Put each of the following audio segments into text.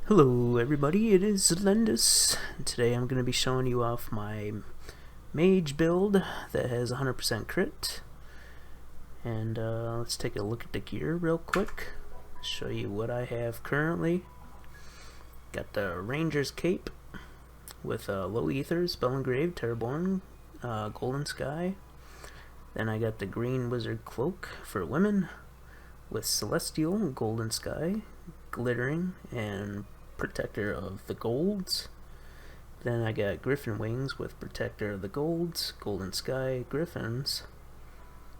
Hello everybody, it is Zelendes. Today I'm going to be showing you off my Mage build that has 100% crit. And let's take a look at the gear real quick. Show you what I have currently. Got the Ranger's Cape with Low Ether, Spell Engraved, Terraborn, Golden Sky. Then I got the Green Wizard Cloak for women with Celestial, Golden Sky, Glittering, and Protector of the Golds. Then I got Griffin Wings with Protector of the Golds, Golden Sky, Griffins.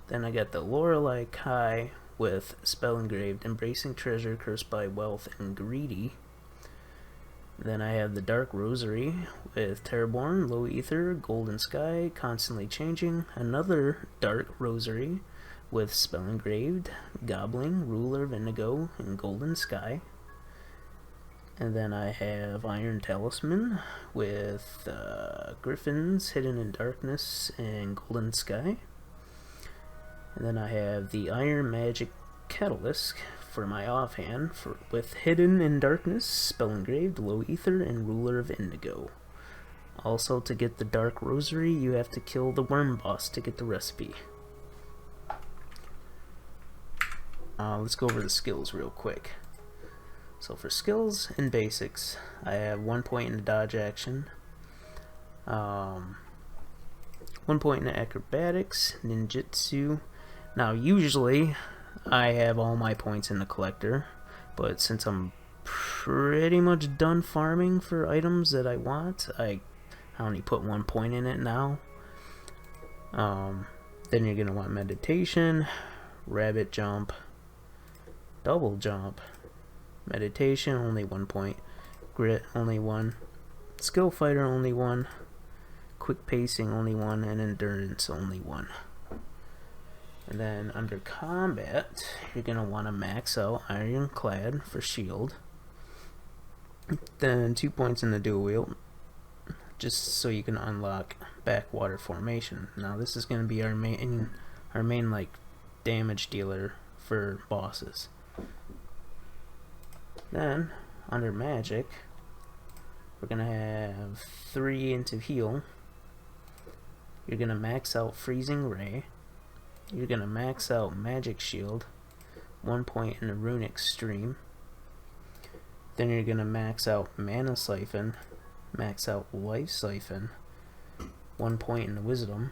Then I got the Lorelei Kai with Spell Engraved, Embracing Treasure, Cursed by Wealth, and Greedy. Then I have the Dark Rosary with Terraborn, Low Ether, Golden Sky, Constantly Changing. Another Dark Rosary with Spell Engraved, Gobbling, Ruler of Indigo, and Golden Sky. And then I have Iron Talisman with Griffins, Hidden in Darkness, and Golden Sky. And then I have the Iron Magic Catalyst for my offhand with Hidden in Darkness, Spell Engraved, Low Ether, and Ruler of Indigo. Also, to get the Dark Rosary, you have to kill the Worm Boss to get the recipe. Let's go over the skills real quick. So for skills and basics, I have 1 point in the dodge action, 1 point in the acrobatics, ninjutsu. Now usually I have all my points in the collector, but since I'm pretty much done farming for items that I want, I only put 1 point in it now. Then you're going to want meditation, rabbit jump, double jump, meditation only 1 point, grit only 1, skill fighter only 1, quick pacing only 1, and endurance only 1. And then under combat, you're going to want to max out Ironclad for shield. Then 2 points in the dual wield, just so you can unlock backwater formation. Now this is going to be our main like damage dealer for bosses. Then under magic, we're going to have 3 into heal. You're going to max out Freezing Ray. You're going to max out Magic Shield, 1 point in the Runic Stream. Then you're going to max out Mana Siphon, max out Life Siphon, 1 point in the Wisdom.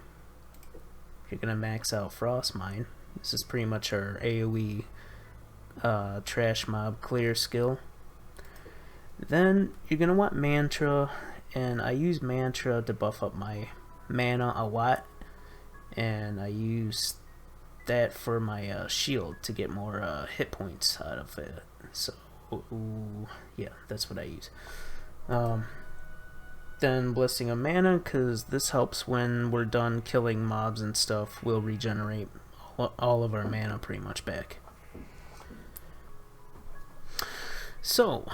You're going to max out Frost Mine. This is pretty much our AoE trash mob clear skill. Then you're going to want Mantra, and I use Mantra to buff up my mana a lot, and I use that for my shield to get more hit points out of it. So yeah, that's what I use. Then Blessing of Mana, because this helps when we're done killing mobs and stuff. We'll regenerate all of our mana pretty much back. So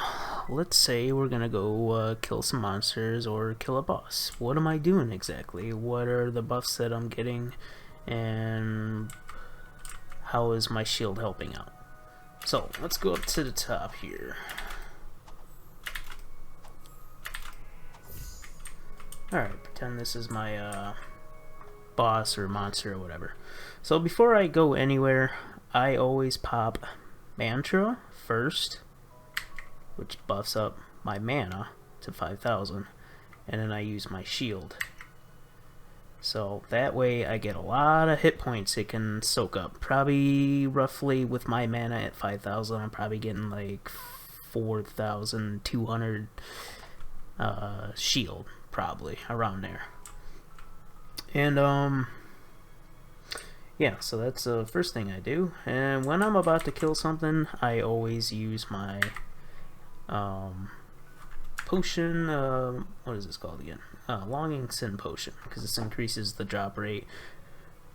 let's say we're gonna go kill some monsters or kill a boss. What am I doing exactly? What are the buffs that I'm getting, and how is my shield helping out? So let's go up to the top here. Alright, pretend this is my boss or monster or whatever. So before I go anywhere, I always pop Mantra first, which buffs up my mana to 5,000, and then I use my shield. So that way I get a lot of hit points it can soak up. Probably roughly with my mana at 5,000, I'm probably getting like 4,200 shield, probably around there. And yeah, so that's the first thing I do. And when I'm about to kill something, I always use my potion, what is this called again? Longing Sin Potion, because this increases the drop rate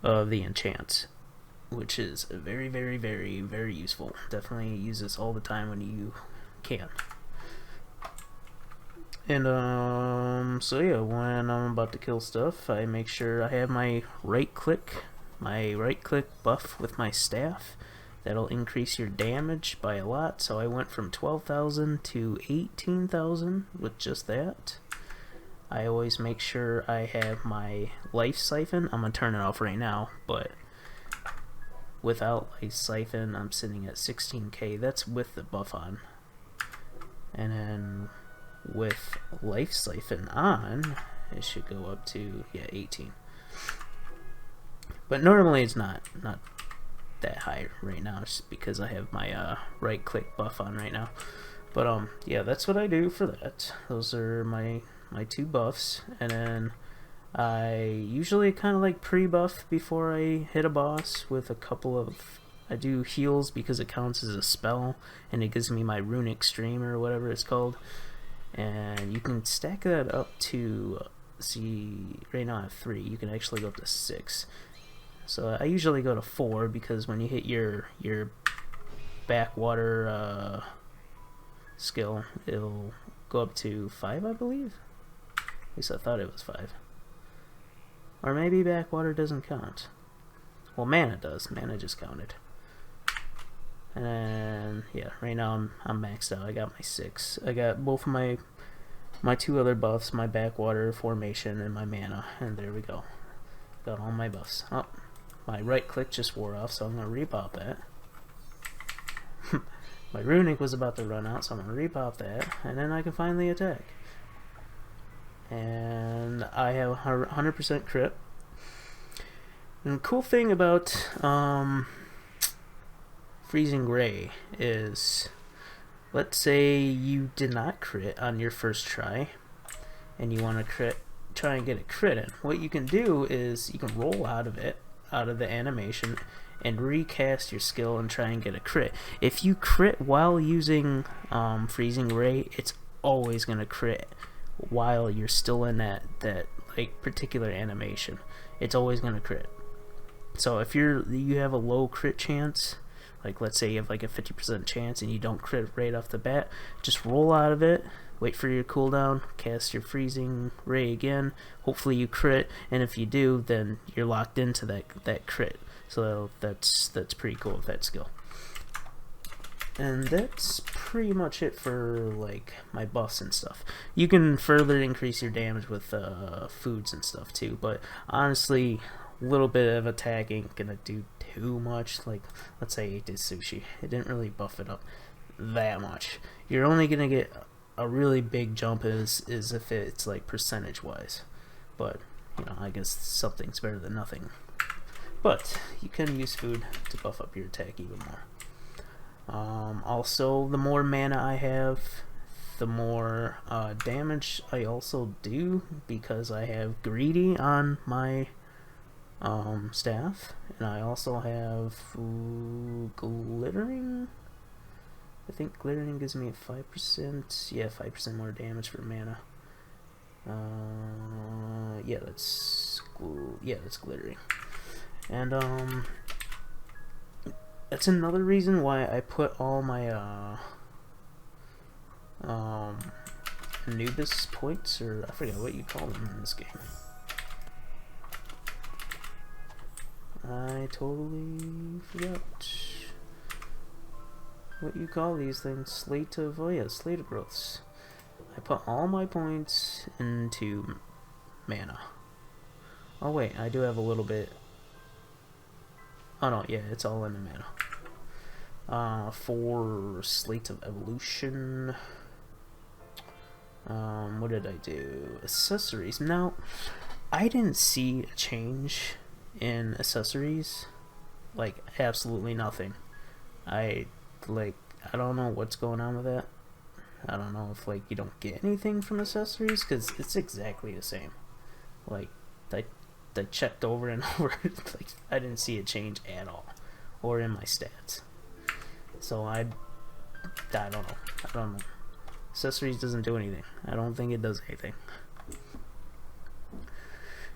of the enchants, which is very, very, very, very useful. Definitely use this all the time when you can. And so yeah, when I'm about to kill stuff, I make sure I have my right click buff with my staff, That'll increase your damage by a lot, so I went from 12,000 to 18,000 with just that. I always make sure I have my life siphon. I'm gonna turn it off right now, but without life siphon I'm sitting at 16k. That's with the buff on. And then with life siphon on, it should go up to 18. But normally it's not that high right now, just because I have my right click buff on right now. But yeah, that's what I do for that. Those are my two buffs. And then I usually kind of like pre-buff before I hit a boss with a couple of, I do heals because it counts as a spell and it gives me my runic stream or whatever it's called. And you can stack that up to, see, right now I have 3, you can actually go up to 6. So I usually go to 4 because when you hit your backwater skill, it'll go up to 5, I believe. At least I thought it was 5. Or maybe backwater doesn't count. Well, mana does. Mana just counted. And then, yeah, right now I'm maxed out. I got my 6. I got both of my 2 other buffs, my backwater formation and my mana, and there we go. Got all my buffs. Oh, my right click just wore off, so I'm gonna repop that. My runic was about to run out, so I'm gonna repop that, and then I can finally attack. And I have 100% crit. And the cool thing about Freezing Ray is, let's say you did not crit on your first try, and you want to try and get a crit in. What you can do is you can roll out of the animation, and recast your skill and try and get a crit. If you crit while using Freezing Ray, it's always gonna crit while you're still in that like particular animation. It's always gonna crit. So if you have a low crit chance, like let's say you have like a 50% chance and you don't crit right off the bat, just roll out of it, wait for your cooldown, cast your Freezing Ray again, hopefully you crit, and if you do, then you're locked into that crit. So that's pretty cool with that skill. And that's pretty much it for like my buffs and stuff. You can further increase your damage with foods and stuff too, but honestly, a little bit of attack ain't gonna do too much. Like, let's say I ate this sushi, it didn't really buff it up that much. You're only gonna get a really big jump is if it's like percentage wise, but you know, I guess something's better than nothing. But you can use food to buff up your attack even more. Also, the more mana I have, the more damage I also do, because I have Greedy on my staff, and I also have Glittering. I think Glittering gives me a 5%, yeah, 5% more damage for mana. Yeah, that's Glittering. And that's another reason why I put all my Anubis points, or I forget what you call them in this game. I totally forgot what you call these things. Slate of growths. I put all my points into mana. Oh wait, I do have a little bit. Oh no, yeah, it's all in the mana. For Slate of Evolution, what did I do? Accessories. Now, I didn't see a change in accessories. Like, absolutely nothing. I don't know what's going on with that. I don't know if, like, you don't get anything from accessories, because it's exactly the same. Like, I checked over and over, like, I didn't see a change at all, or in my stats. So I don't know. Accessories doesn't do anything. I don't think it does anything.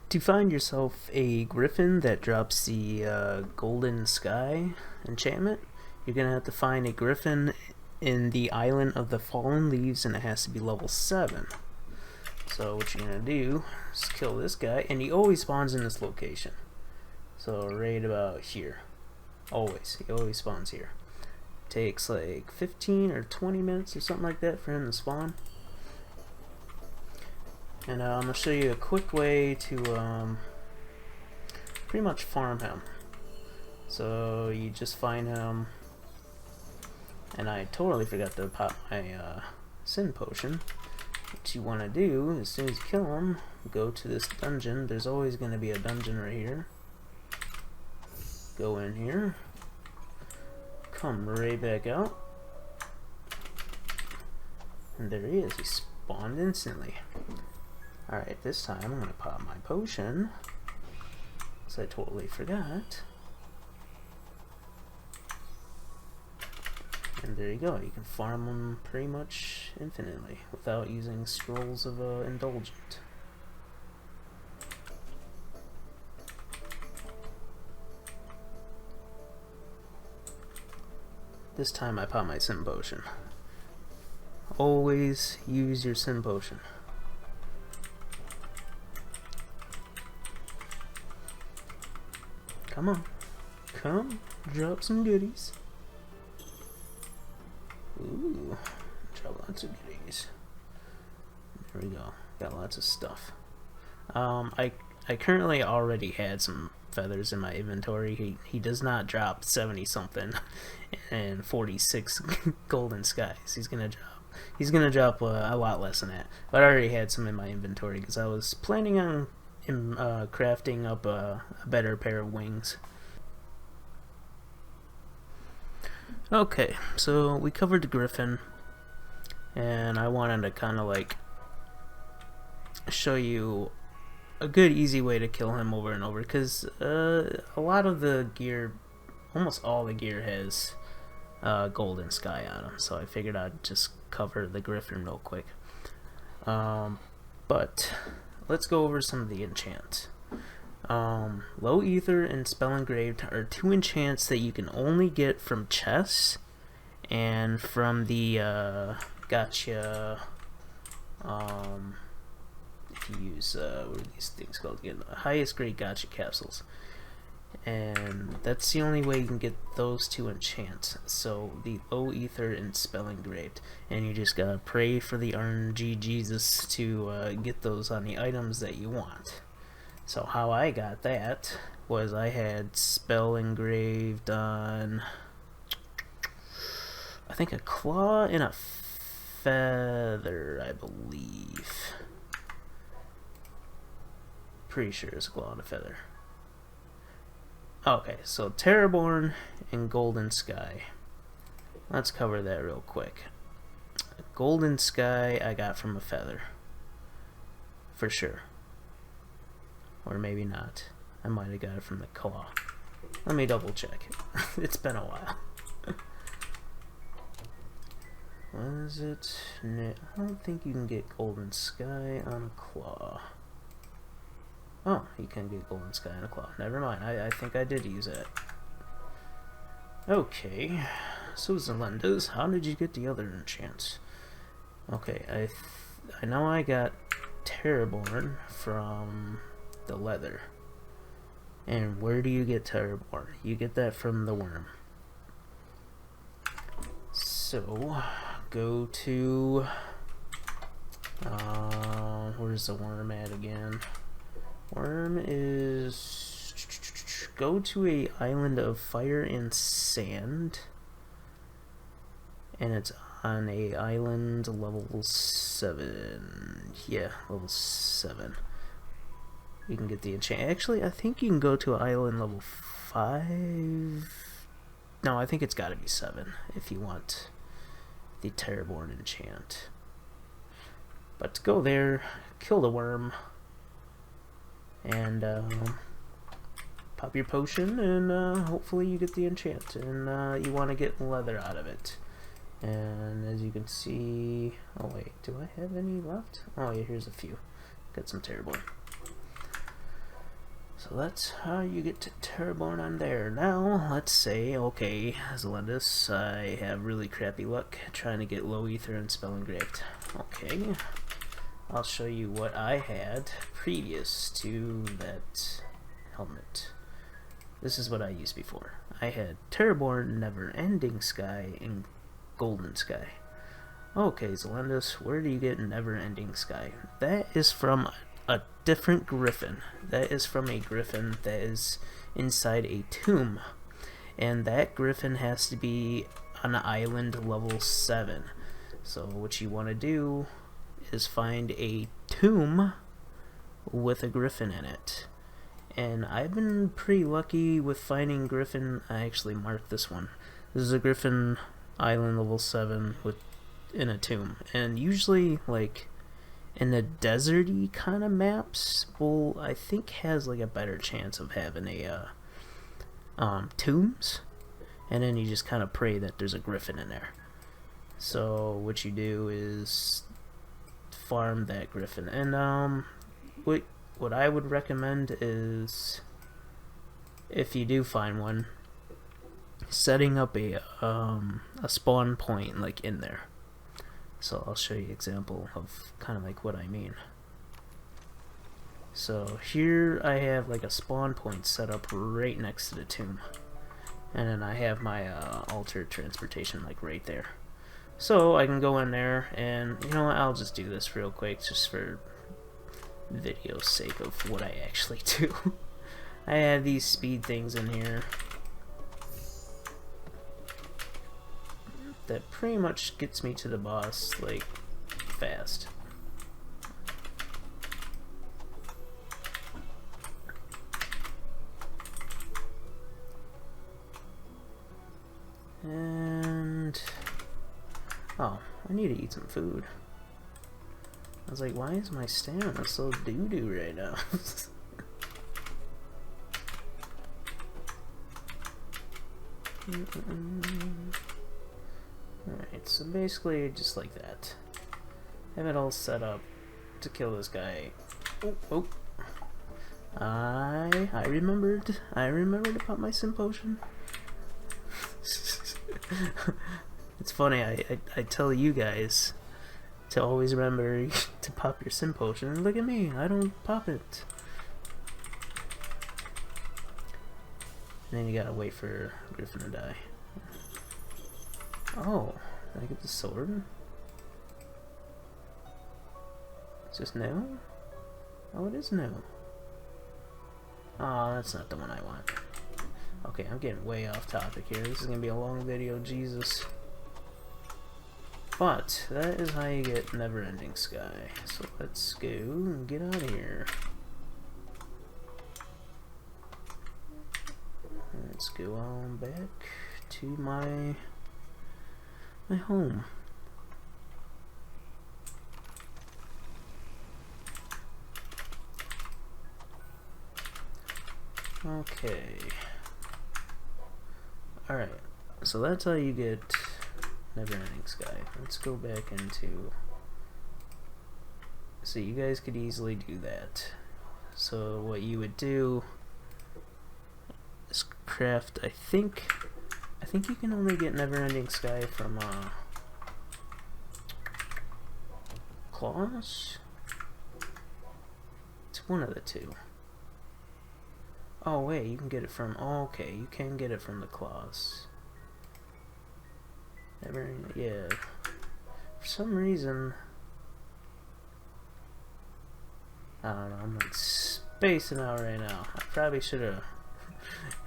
To find yourself a griffin that drops the Golden Sky enchantment, you're gonna have to find a griffin in the Island of the Fallen Leaves, and it has to be level 7. So what you're gonna do is kill this guy, and he always spawns in this location. So right about here. Always. He always spawns here. Takes like 15 or 20 minutes or something like that for him to spawn. And I'm going to show you a quick way to pretty much farm him. So you just find him, and I totally forgot to pop my sin potion. What you want to do, as soon as you kill him, go to this dungeon. There's always going to be a dungeon right here. Go in here. Come right back out. And there he is. He spawned instantly. Alright, this time I'm going to pop my potion. Because I totally forgot. And there you go. You can farm them pretty much infinitely without using scrolls of indulgent. This time I pop my sin potion. Always use your sin potion. Come on. Come, drop some goodies. Ooh, drop lots of goodies. There we go. Got lots of stuff. I currently already had some feathers in my inventory. He does not drop 70 something and 46 golden skies. He's gonna drop a lot less than that. But I already had some in my inventory because I was planning on crafting up a better pair of wings. Okay, so we covered the griffin, and I wanted to kind of like show you a good easy way to kill him over and over, because a lot of the gear, almost all the gear has golden sky on them, so I figured I'd just cover the griffin real quick. But let's go over some of the enchants. Low Ether and Spell Engraved are two enchants that you can only get from chests and from the gotcha. If you use what are these things called again? The highest grade gotcha capsules, and that's the only way you can get those two enchants. So the Low Ether and Spell Engraved, and you just gotta pray for the RNG Jesus to get those on the items that you want. So how I got that was I had Spell Engraved on, I think, a claw and a feather, I believe. Pretty sure it's a claw and a feather. Okay, so Terraborn and Golden Sky. Let's cover that real quick. Golden Sky I got from a feather. For sure. Or maybe not. I might have got it from the claw. Let me double check. It's been a while. What is it? I don't think you can get Golden Sky on a claw. Oh, you can get Golden Sky on a claw. Never mind. I think I did use it. Okay. So Zelendes, how did you get the other enchants? Okay, I know I got Terraborn from the leather. And where do you get Terraborn? You get that from the worm. So go to where's the worm at again? Worm is, go to a island of fire and sand, and it's on a island level 7. Yeah, level 7. You can get the enchant. Actually, I think you can go to island level 5. No, I think it's got to be 7 if you want the Terraborn enchant. But go there, kill the worm, and pop your potion, and hopefully you get the enchant. And you want to get leather out of it. And as you can see, oh wait, do I have any left? Oh yeah, here's a few. Got some Terraborn. So that's how you get to Terraborn on there. Now, let's say, okay, Zelendes, I have really crappy luck trying to get Low Ether and Spell Engraved. Okay, I'll show you what I had previous to that helmet. this is what I used before. I had Terraborn, Never Ending Sky, and Golden Sky. Okay, Zelendes, where do you get Never Ending Sky? That is from a different griffin. That is from a griffin that is inside a tomb. And that griffin has to be on island level 7. So what you want to do is find a tomb with a griffin in it. And I've been pretty lucky with finding griffin. I actually marked this one. This is a griffin island level 7 in a tomb. And usually, like, in the deserty kind of maps, well, I think has like a better chance of having a tombs. And then you just kind of pray that there's a griffin in there. So what you do is farm that griffin. And what I would recommend is, if you do find one, setting up a spawn point like in there. So I'll show you an example of kind of like what I mean. So here I have like a spawn point set up right next to the tomb, and then I have my altered transportation like right there. So I can go in there, and you know what, I'll just do this real quick just for video's sake of what I actually do. I have these speed things in here that pretty much gets me to the boss like fast. And oh, I need to eat some food. I was like, why is my stamina so doo-doo right now? Alright, so basically just like that. Have it all set up to kill this guy. Oh. I remembered about my sim potion. It's funny, I tell you guys to always remember to pop your sim potion, and look at me, I don't pop it. And then you gotta wait for Griffin to die. Oh, did I get the sword? Is this new? Oh, it is new. Oh, that's not the one I want. Okay, I'm getting way off topic here. This is gonna be a long video, Jesus. But that is how you get Never Ending Sky. So let's go and get out of here. Let's go on back to my home. Okay. Alright, so that's how you get Never Ending Sky. Let's go back into... So you guys could easily do that. So what you would do is craft, I think you can only get Never Ending Sky from claws? It's one of the two. Oh wait, you can get it from, oh, okay, you can get it from the claws. Yeah. For some reason, I don't know, I'm like spacing out right now. I probably should have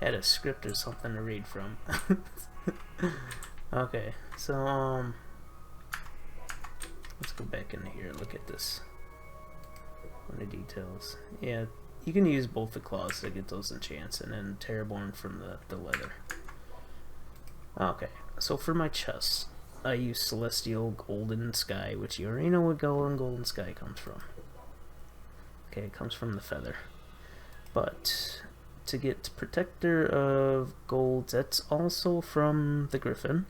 had a script or something to read from. Okay, so let's go back in here, look at this. On the details. Yeah, you can use both the claws to get those enchants, and then Terraborn from the leather. Okay, so for my chest, I use Celestial Golden Sky, which you already know what Golden Sky comes from. Okay, it comes from the feather. But to get Protector of Gold, that's also from the Griffin.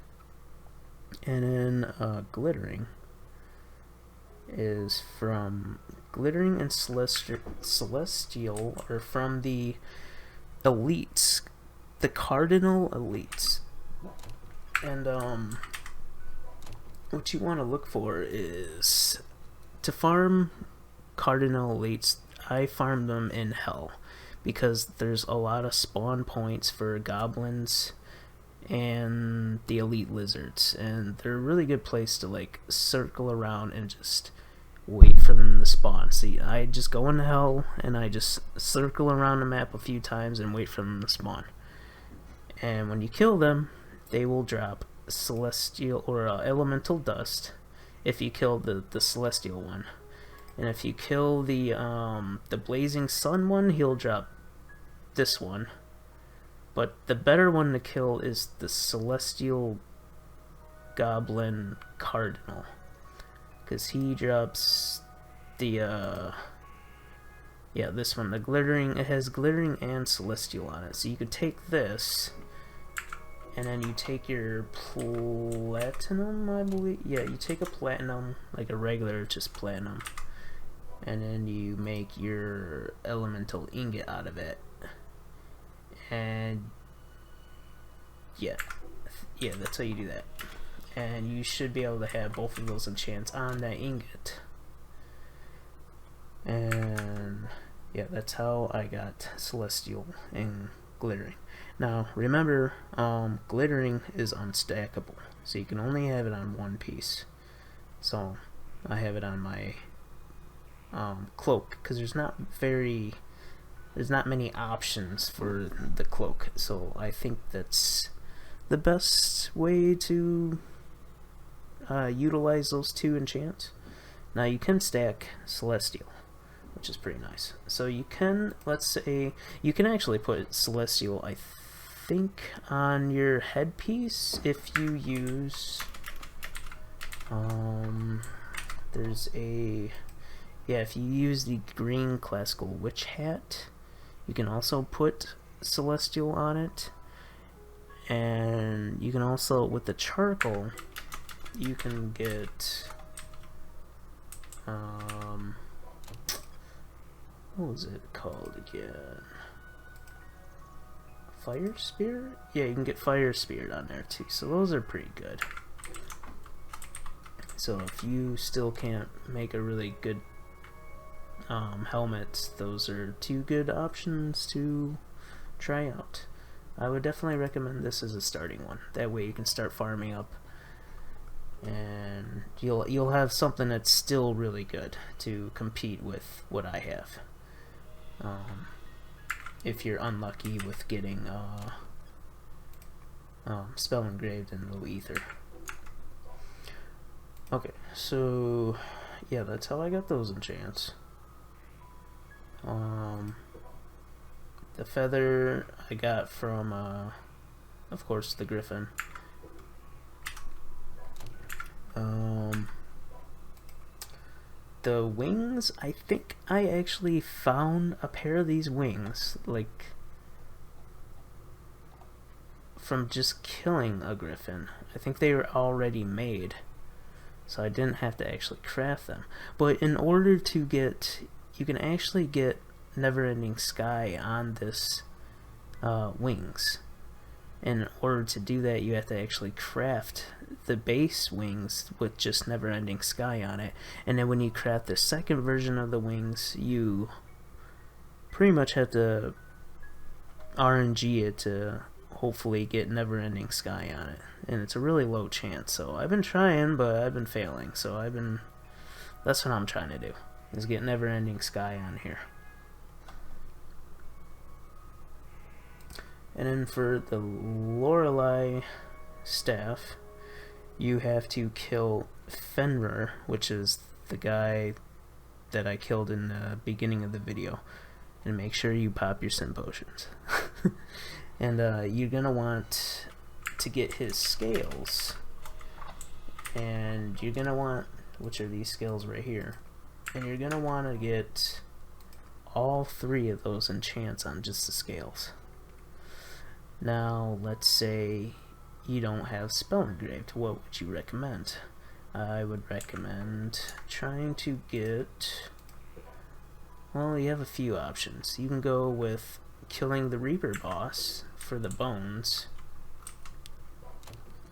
And then Glittering is from... Glittering and Celestial are from the elites, the Cardinal elites. And what you want to look for is to farm Cardinal elites. I farm them in Hell because there's a lot of spawn points for goblins and the elite lizards, and they're a really good place to like circle around and just wait for them to spawn. See, I just go into hell and I just circle around the map a few times and wait for them to spawn. And when you kill them, they will drop celestial or elemental dust if you kill the celestial one. And if you kill the blazing sun one, he'll drop this one. But the better one to kill is the celestial goblin cardinal, because he drops the yeah, this one, the glittering. It has glittering and celestial on it. So you could take this, and then you take your platinum, I believe. Yeah, you take a platinum, like a regular just platinum, and then you make your elemental ingot out of it. And yeah, that's how you do that. And you should be able to have both of those enchants on that ingot. And yeah, that's how I got celestial and glittering. Now remember, glittering is unstackable, so you can only have it on one piece. So I have it on my cloak, because there's not many options for the cloak, so I think that's the best way to utilize those two enchants. Now you can stack celestial, which is pretty nice. So you can, let's say, you can actually put celestial, I think, on your headpiece if you use there's a, yeah, if you use the green classical witch hat, you can also put celestial on it. And you can also, with the charcoal, you can get what was it called again? Fire Spirit? Yeah, you can get Fire Spirit on there too, so those are pretty good. So if you still can't make a really good helmet, those are two good options to try out. I would definitely recommend this as a starting one. That way you can start farming up, and you'll have something that's still really good to compete with what I have. If you're unlucky with getting spell engraved in low ether. Okay, so yeah, that's how I got those enchants. The feather I got from, of course, the griffin. The wings, I think I actually found a pair of these wings, like, from just killing a griffin. I think they were already made, so I didn't have to actually craft them. But in order to get, you can actually get Never-Ending Sky on this wings. In order to do that, you have to actually craft the base wings with just Never-Ending Sky on it, and then when you craft the second version of the wings, you pretty much have to RNG it to hopefully get Never-Ending Sky on it, and it's a really low chance. So I've been trying, but I've been failing, so that's what I'm trying to do, is get Never-Ending Sky on here. And then for the Lorelei staff, you have to kill Fenrir, which is the guy that I killed in the beginning of the video, and make sure you pop your sin potions. And you're gonna want to get his scales, and you're gonna want, which are these scales right here, and you're gonna want to get all three of those enchants on just the scales. Now, let's say you don't have spell engraved. What would you recommend? I would recommend trying to get, well, you have a few options. You can go with killing the Reaper boss for the bones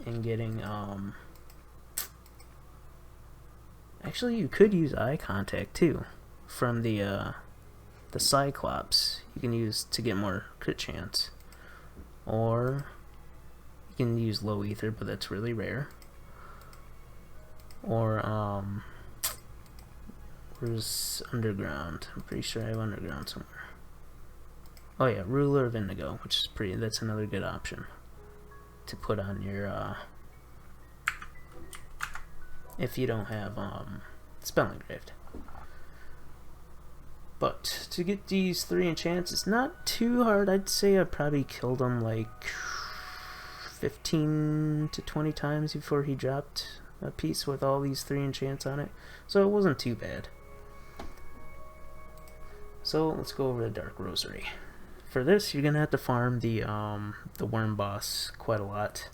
and getting, actually you could use eye contact too from the Cyclops. you can use to get more crit chance. Or you can use low ether, but that's really rare. Or where's underground? I'm pretty sure I have underground somewhere. Oh yeah, ruler of indigo, which is that's another good option to put on your if you don't have spell engraved. But to get these 3 enchants, it's not too hard. I'd say I probably killed him like 15 to 20 times before he dropped a piece with all these 3 enchants on it. So it wasn't too bad. So let's go over the Dark Rosary. For this, you're gonna have to farm the worm boss quite a lot,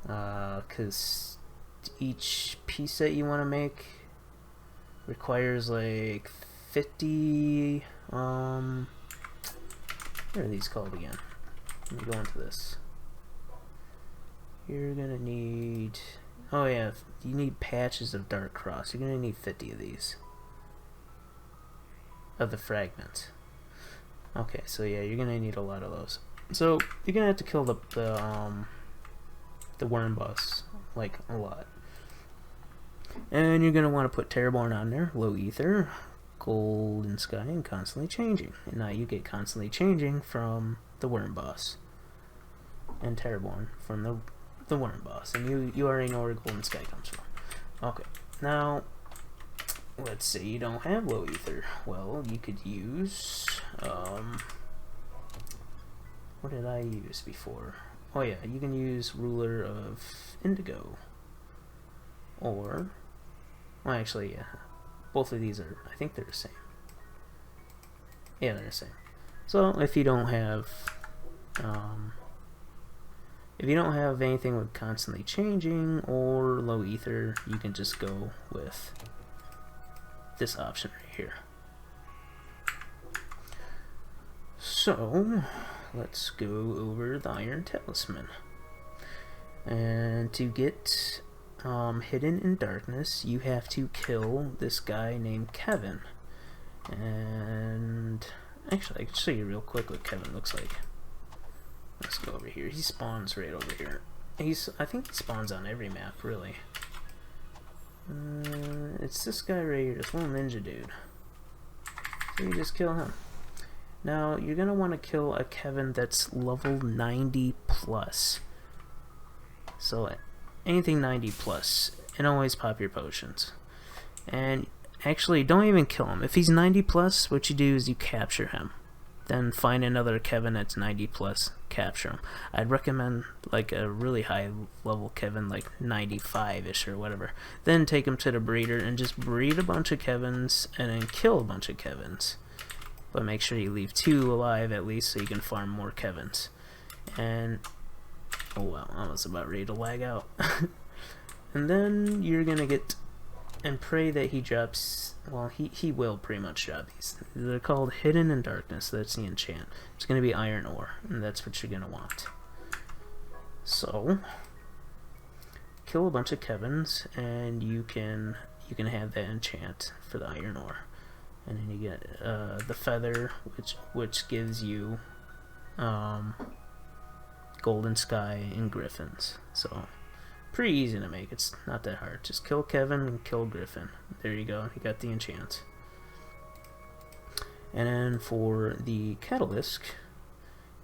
because each piece that you want to make requires like 50 what are these called again? Let me go into this. You're gonna need, oh yeah, you need patches of Dark Cross. You're gonna need 50 of these of the fragments. Okay, so yeah, you're gonna need a lot of those. So you're gonna have to kill the worm boss like a lot. And you're gonna want to put Terraborn on there, low ether, golden sky, and constantly changing. And now you get constantly changing from the worm boss, and Terraborn from the worm boss. And you already know where golden sky comes from. Okay, now let's say you don't have low ether. Well, you could use what did I use before? Oh yeah, you can use ruler of indigo. Or, well, actually, yeah, both of these are, I think they're the same. Yeah, they're the same. So if you don't have anything with constantly changing or low ether, you can just go with this option right here. So let's go over the Iron Talisman. And to get hidden in darkness, you have to kill this guy named Kevin. And actually, I can show you real quick what Kevin looks like. Let's go over here. He spawns right over here. I think he spawns on every map, really. It's this guy right here, this little ninja dude. So you just kill him. Now, you're gonna want to kill a Kevin that's level 90 plus. So anything 90 plus, and always pop your potions. And actually, don't even kill him. If he's 90 plus, what you do is you capture him. Then find another Kevin that's 90 plus, capture him. I'd recommend like a really high level Kevin, like 95-ish or whatever. Then take him to the breeder and just breed a bunch of Kevins and then kill a bunch of Kevins. But make sure you leave 2 alive at least so you can farm more Kevins. And oh wow, I was about ready to lag out. And then you're gonna get and pray that he drops, well, he will pretty much drop these. They're called Hidden in Darkness. That's the enchant. It's gonna be iron ore, and that's what you're gonna want. So kill a bunch of Kevins and you can have that enchant for the iron ore. And then you get the feather, which gives you golden sky and griffins. So pretty easy to make. It's not that hard. Just kill Kevin and kill Griffin. There you go. You got the enchant. And then for the Catalyst,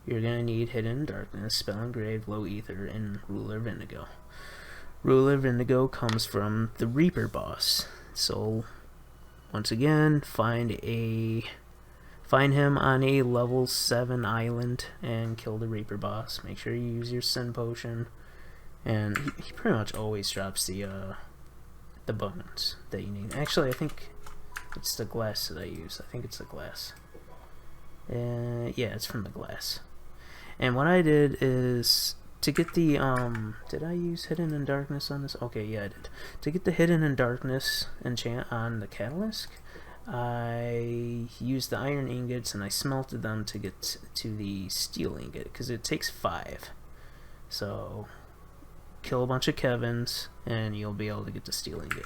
you're gonna need Hidden Darkness, Spell Engraved, Low Ether, and Ruler of Indigo. Ruler of Indigo comes from the Reaper boss. So once again, find him on a level 7 island and kill the Reaper boss. Make sure you use your Sin Potion, and he pretty much always drops the bones that you need. Actually, I think it's the glass that I use. I think it's the glass. Yeah, it's from the glass. And what I did is to get the did I use Hidden in Darkness on this? Okay, yeah, I did. To get the Hidden in Darkness enchant on the Catalyst, I used the iron ingots and I smelted them to get to the steel ingot, because it takes 5. So kill a bunch of Kevins and you'll be able to get the steel ingot.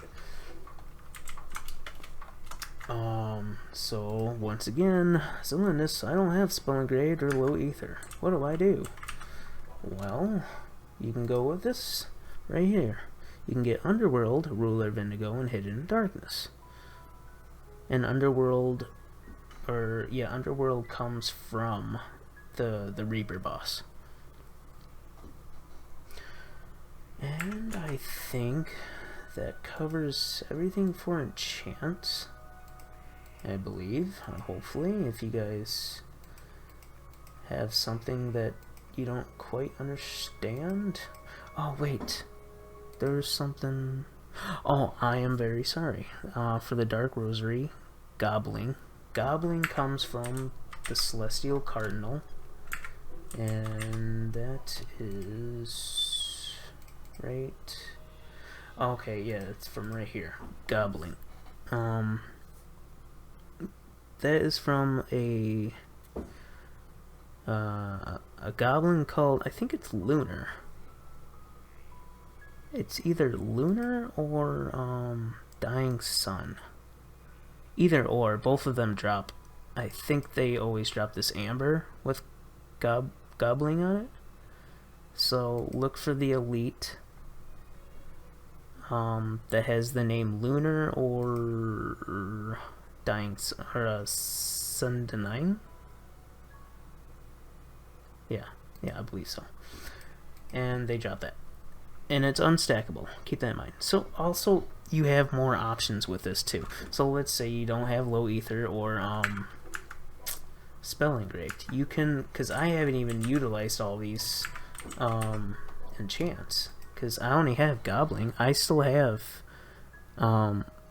So once again, Zelendes, I don't have spell engraved or low ether. What do I do? Well, you can go with this right here. You can get Underworld, Ruler of Indigo, and Hidden Darkness. And Underworld comes from the Reaper boss. And I think that covers everything for enchants. I believe, hopefully, if you guys have something that you don't quite understand. Oh wait, there's something. Oh, I am very sorry. For the Dark Rosary, Gobbling. Gobbling comes from the Celestial Cardinal, and that is right. Okay, yeah, it's from right here. Gobbling. That is from a goblin called, I think it's Lunar. It's either Lunar or Dying Sun. Either or, both of them drop. I think they always drop this amber with gobbling on it. So look for the elite that has the name Lunar or Dying or Sun Denying. Yeah, I believe so. And they drop that. And it's unstackable. Keep that in mind. So also you have more options with this too. So let's say you don't have low ether or spell engraved. You can, because I haven't even utilized all these enchants, because I only have Gobbling. I still have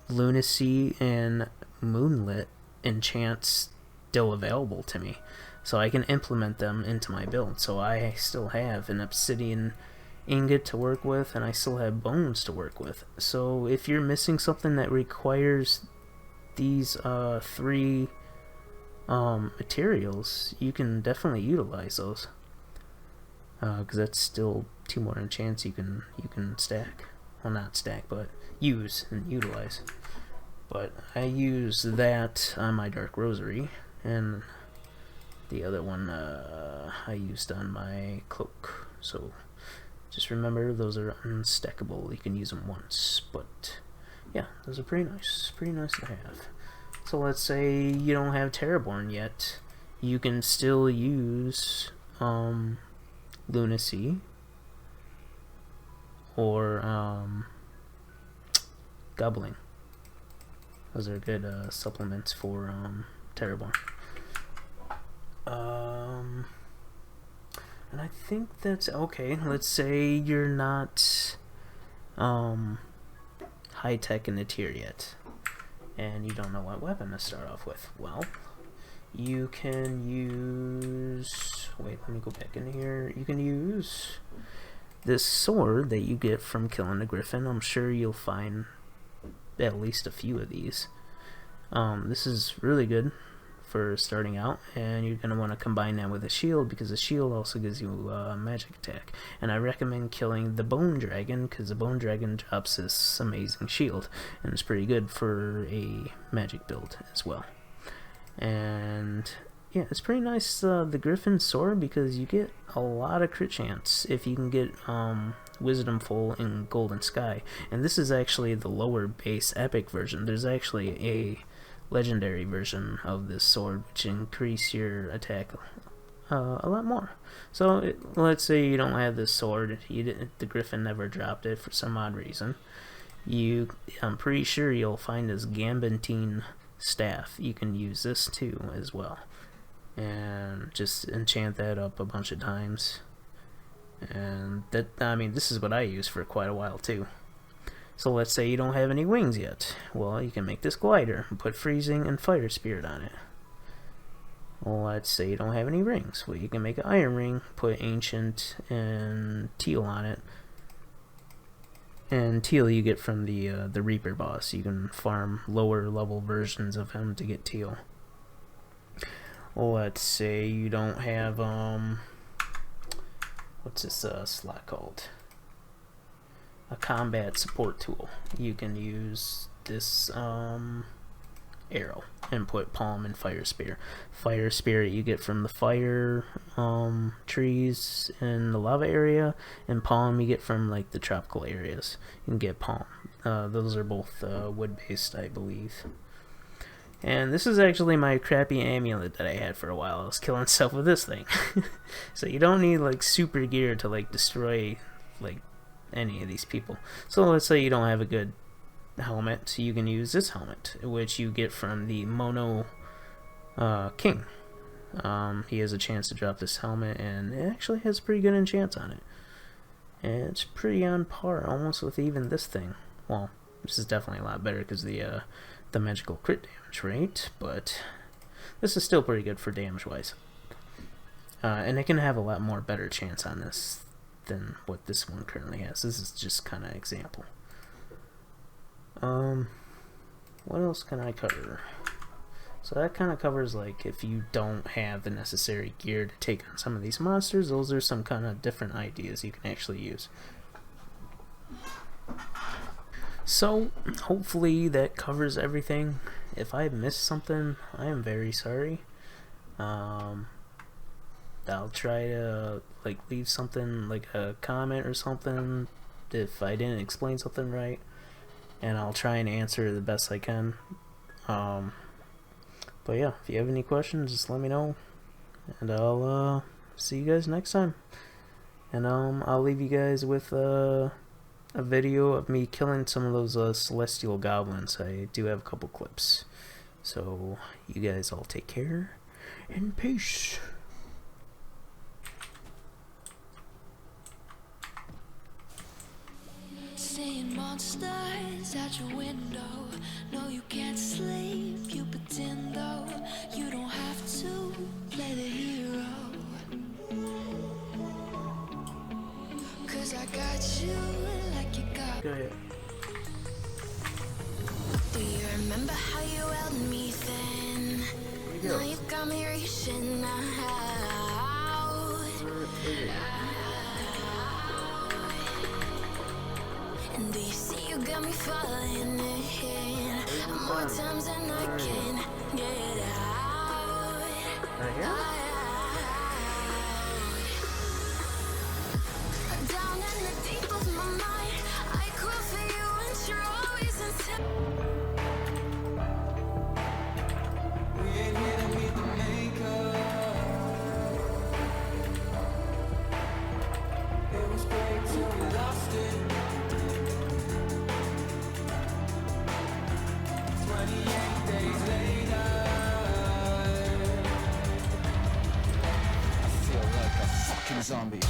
Lunacy and Moonlit enchants still available to me, so I can implement them into my build. So I still have an Obsidian Ingot to work with, and I still have Bones to work with. So if you're missing something that requires these three materials, you can definitely utilize those, because that's still 2 more enchants you can stack. Well, not stack, but use and utilize. But I use that on my Dark Rosary, and the other one I used on my Cloak. So just remember, those are unstackable. You can use them once, but yeah, those are pretty nice to have. So let's say you don't have Terraborn yet, you can still use Lunacy or Gobbling. Those are good supplements for Terraborn. And I think that's okay. Let's say you're not high tech in the tier yet, and you don't know what weapon to start off with. Well, you can use. Wait, let me go back in here. You can use this sword that you get from killing the Griffin. I'm sure you'll find at least a few of these. This is really good for starting out, and you're going to want to combine that with a shield, because the shield also gives you a magic attack. And I recommend killing the Bone Dragon, because the Bone Dragon drops this amazing shield, and it's pretty good for a magic build as well. And yeah, it's pretty nice, the Griffin sword, because you get a lot of crit chance if you can get Wisdom Full in Golden Sky. And this is actually the lower base epic version. There's actually a legendary version of this sword which increase your attack a lot more. So let's say you don't have this sword, the Griffin never dropped it for some odd reason. I'm pretty sure you'll find this Gambantine staff. You can use this too as well, and just enchant that up a bunch of times. And that, I mean, this is what I use for quite a while too. So let's say you don't have any wings yet. Well, you can make this glider and put Freezing and Fire Spirit on it. Well, let's say you don't have any rings. Well, you can make an Iron Ring, put Ancient and Teal on it. And Teal you get from the Reaper boss. You can farm lower level versions of him to get Teal. Well, let's say you don't have what's this slot called? A combat support tool. You can use this arrow, and put palm and fire spear. Fire spirit you get from the fire trees in the lava area, and palm you get from like the tropical areas. You can get palm. Those are both wood based, I believe. And this is actually my crappy amulet that I had for a while. I was killing stuff with this thing. So you don't need like super gear to like destroy like any of these people. So let's say you don't have a good helmet, you can use this helmet, which you get from the Mono King. He has a chance to drop this helmet, and it actually has a pretty good enchant on it. And it's pretty on par, almost with even this thing. Well, this is definitely a lot better because the magical crit damage, right? But this is still pretty good for damage-wise. And it can have a lot more better chance on this than what this one currently has. This is just kind of example. What else can I cover? So that kind of covers like if you don't have the necessary gear to take on some of these monsters, those are some kind of different ideas you can actually use. So hopefully that covers everything. If I missed something, I am very sorry. I'll try to like leave something like a comment or something if I didn't explain something right, and I'll try and answer the best I can. But yeah, if you have any questions, just let me know, and I'll see you guys next time. And I'll leave you guys with a video of me killing some of those celestial goblins. I do have a couple clips. So you guys all take care and peace. Seeing monsters at your window. No, you can't sleep, you pretend though. You don't have to play the hero, 'cause I got you like you got. Go ahead. Do you remember how you held me then? Now you got me reaching out. And do you see you got me falling in more times than I can get out. Down in the deep of my mind, I call for you and you're always in. We ain't here to meet the maker. It was great till we lost it. 28 days later, I feel like a fucking zombie.